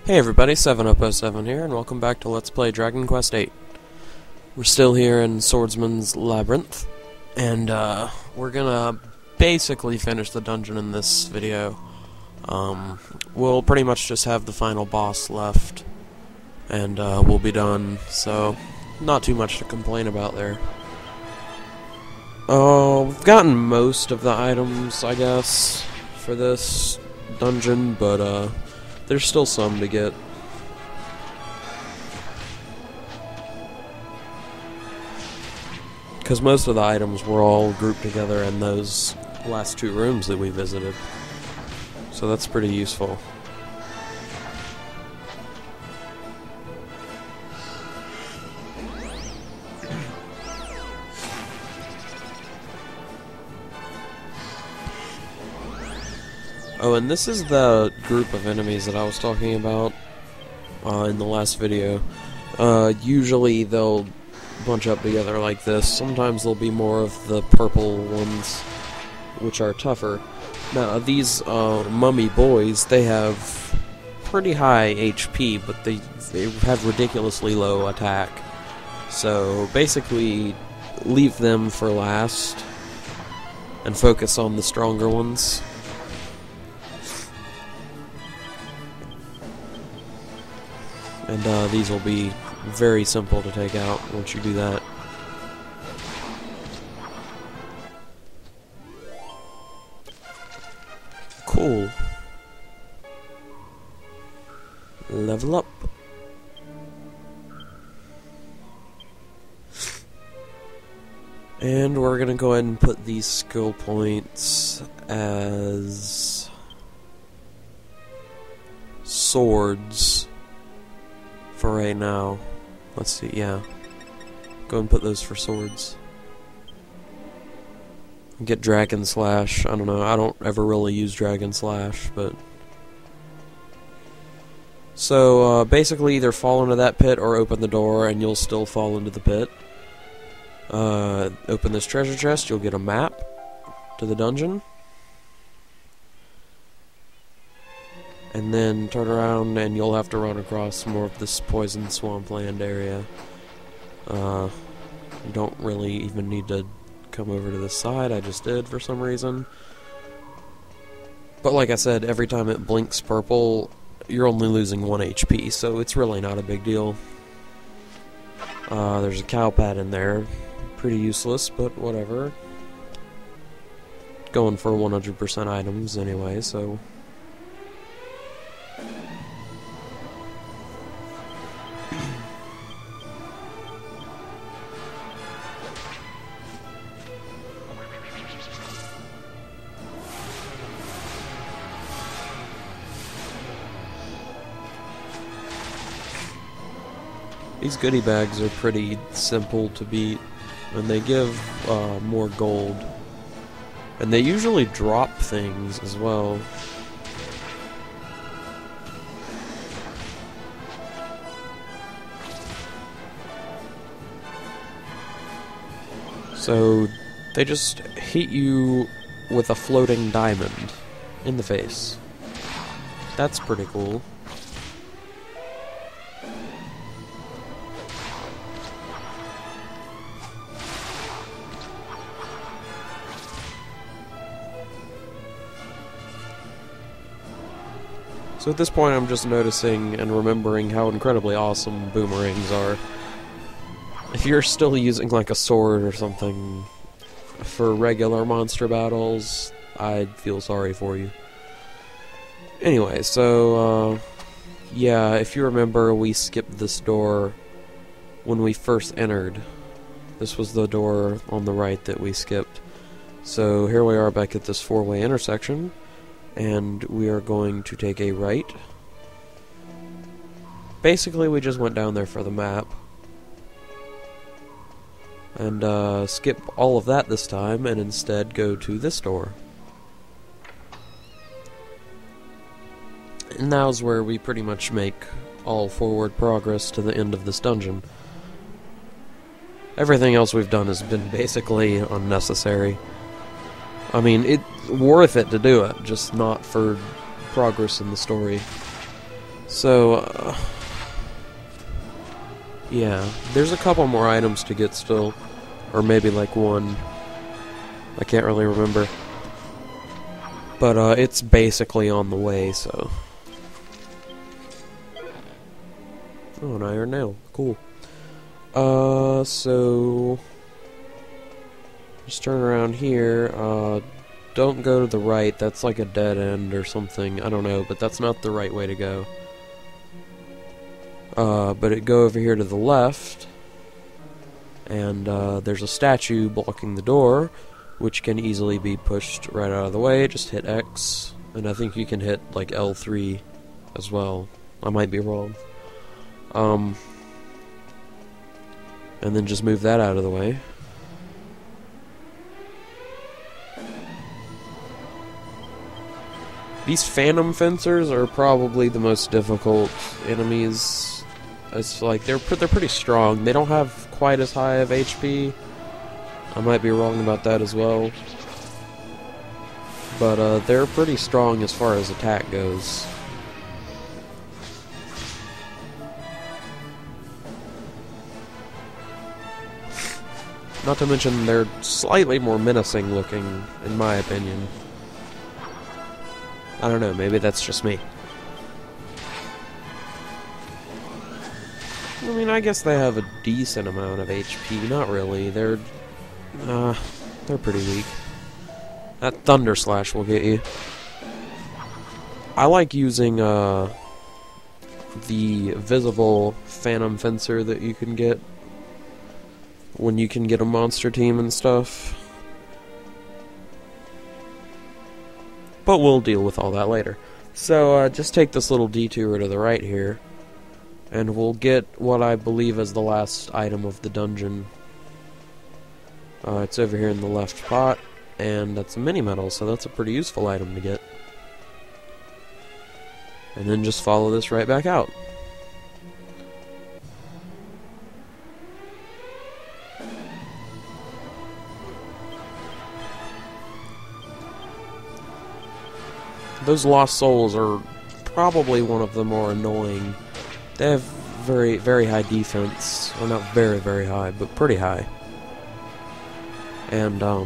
Hey everybody, 7up07 here, and welcome back to Let's Play Dragon Quest VIII. We're still here in Swordsman's Labyrinth, and we're gonna basically finish the dungeon in this video. We'll pretty much just have the final boss left, and we'll be done, so not too much to complain about there. We've gotten most of the items, I guess, for this dungeon, but there's still some to get. Because most of the items were all grouped together in those last two rooms that we visited. So that's pretty useful. Oh, and this is the group of enemies that I was talking about in the last video. Usually they'll bunch up together like this. Sometimes there'll be more of the purple ones, which are tougher. Now, these mummy boys, they have pretty high HP, but they have ridiculously low attack. So, basically, leave them for last and focus on the stronger ones. And these will be very simple to take out once you do that. Cool. Level up. And we're gonna go ahead and put these skill points as swords for right now. Let's see, yeah. Go and put those for swords. Get Dragon Slash. I don't know, I don't ever really use Dragon Slash, but... So, basically either fall into that pit or open the door and you'll still fall into the pit. Open this treasure chest, you'll get a map to the dungeon. And then turn around and you'll have to run across more of this poison swampland area. You don't really even need to come over to this side, I just did for some reason. But like I said, every time it blinks purple, you're only losing 1 HP, so it's really not a big deal. There's a cow pad in there. Pretty useless, but whatever. Going for 100% items anyway, so... These goodie bags are pretty simple to beat, and they give more gold. And they usually drop things as well. So, they just hit you with a floating diamond in the face. That's pretty cool. So at this point I'm just noticing and remembering how incredibly awesome boomerangs are. If you're still using like a sword or something for regular monster battles, I'd feel sorry for you. Anyway, so yeah, if you remember, we skipped this door when we first entered. This was the door on the right that we skipped. So here we are back at this four-way intersection. And we are going to take a right. Basically, we just went down there for the map. And skip all of that this time, and instead go to this door. And now's where we pretty much make all forward progress to the end of this dungeon. Everything else we've done has been basically unnecessary. I mean, it's worth it to do it, just not for progress in the story. So, yeah, there's a couple more items to get still. Or maybe like one. I can't really remember. But it's basically on the way, so. Oh, an iron nail. Cool. So just turn around here. Don't go to the right. That's like a dead end or something. I don't know, but that's not the right way to go. But go over here to the left, and there's a statue blocking the door, which can easily be pushed right out of the way. Just hit X, and I think you can hit like L3 as well. I might be wrong. And then just move that out of the way. These phantom fencers are probably the most difficult enemies. It's like they're pretty strong. They don't have quite as high of HP. I might be wrong about that as well. But they're pretty strong as far as attack goes. Not to mention, they're slightly more menacing looking, in my opinion. I don't know, maybe that's just me. I mean, I guess they have a decent amount of HP. Not really. They're pretty weak. That Thunder Slash will get you. I like using, the visible Phantom Fencer that you can get when you can get a monster team and stuff. But we'll deal with all that later. So, just take this little detour to the right here, and we'll get what I believe is the last item of the dungeon. It's over here in the left pot, and that's a Minimetal, so that's a pretty useful item to get. And then just follow this right back out. Those Lost Souls are probably one of the more annoying. They have very, very high defense. Well, not very, very high, but pretty high. And, I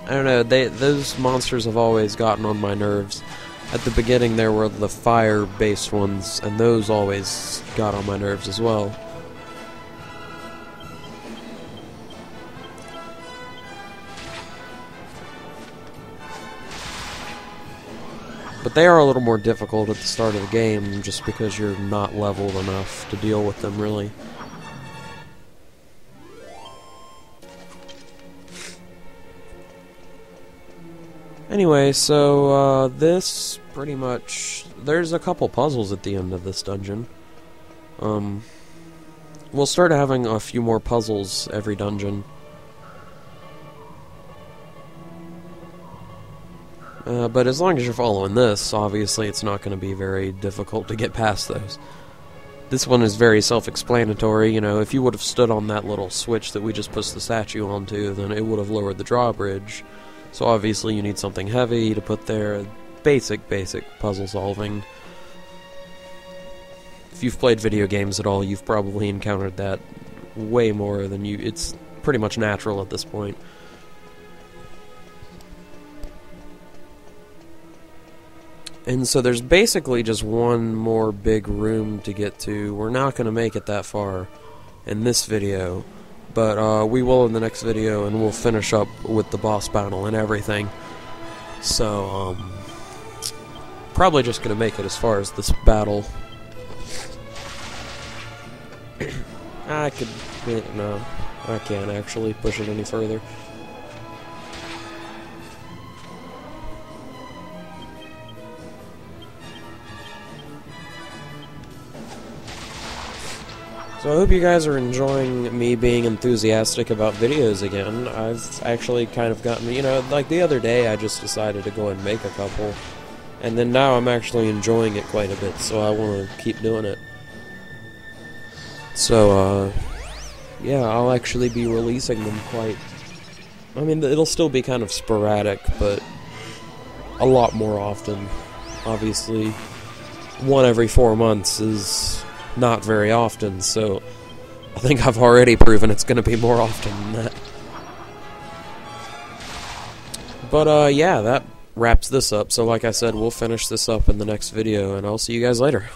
don't know, those monsters have always gotten on my nerves. At the beginning there were the fire-based ones, and those always got on my nerves as well. But they are a little more difficult at the start of the game, just because you're not leveled enough to deal with them, really. Anyway, so, this pretty much... There's a couple puzzles at the end of this dungeon. We'll start having a few more puzzles every dungeon. But as long as you're following this, obviously it's not going to be very difficult to get past those. This one is very self-explanatory. You know, if you would have stood on that little switch that we just pushed the statue onto, then it would have lowered the drawbridge. So obviously you need something heavy to put there. Basic puzzle solving. If you've played video games at all, you've probably encountered that way more than you... It's pretty much natural at this point. And so there's basically just one more big room to get to. We're not going to make it that far in this video, but we will in the next video, and we'll finish up with the boss battle and everything. So, probably just going to make it as far as this battle. I could... no, I can't actually push it any further. So I hope you guys are enjoying me being enthusiastic about videos again. I've actually kind of gotten, you know, like the other day I just decided to go and make a couple. And then now I'm actually enjoying it quite a bit, so I want to keep doing it. So, yeah, I'll actually be releasing them quite... I mean, it'll still be kind of sporadic, but a lot more often, obviously. one every 4 months is not very often, so I think I've already proven it's going to be more often than that. But, yeah, that wraps this up. So like I said, we'll finish this up in the next video, and I'll see you guys later.